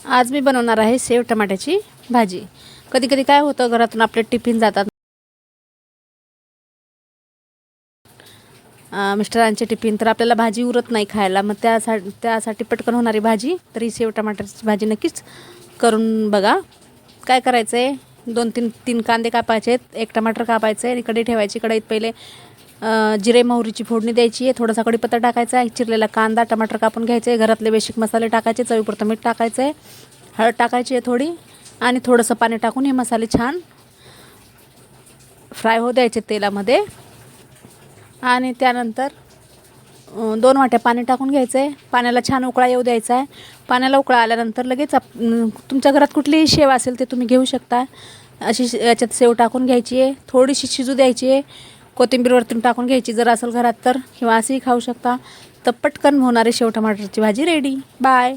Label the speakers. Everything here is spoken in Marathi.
Speaker 1: आज मी बनवणार आहे सेव टमाट्याची भाजी। कधी कधी काय होतं, घरातून आपले टिफिन जातात, मिस्टरांचे टिफिन, तर आपल्याला भाजी उरत नाही खायला। मग त्यासाठी पटकन होणारी भाजी तरी सेव टमाट्याची भाजी नक्कीच करून बघा। काय करायचं आहे, 2-3 कांदे कापायचे, 1 टमाटर कापायचं आहे, कढई ठेवायची। कढईत पहिले जिरे मोहरीची फोडणी द्यायची आहे, थोडासा कढीपत्ता टाकायचा आहे, चिरलेला कांदा टमाटर कापून घ्यायचे आहे, घरातले बेसिक मसाले टाकायचे, चवीपुरतं मीठ टाकायचं आहे, हळद टाकायची आहे थोडी, आणि थोडंसं पाणी टाकून हे मसाले छान फ्राय होऊ द्यायचे तेलामध्ये। आणि त्यानंतर 2 वाट्या पाणी टाकून घ्यायचं आहे, पाण्याला छान उकळा येऊ द्यायचा आहे। पाण्याला उकळा आल्यानंतर लगेच तुमच्या घरात कुठलीही शेव असेल ते तुम्ही घेऊ शकता, अशी याच्यात सेव टाकून घ्यायची आहे, थोडीशी शिजू द्यायची आहे, कोथिंबीर वरतून टाकून घ्यायची जर असेल घरात तर, किंवा असेही खाऊ शकता। तर पटकन होणारी सेव टमाटरची भाजी रेडी। बाय।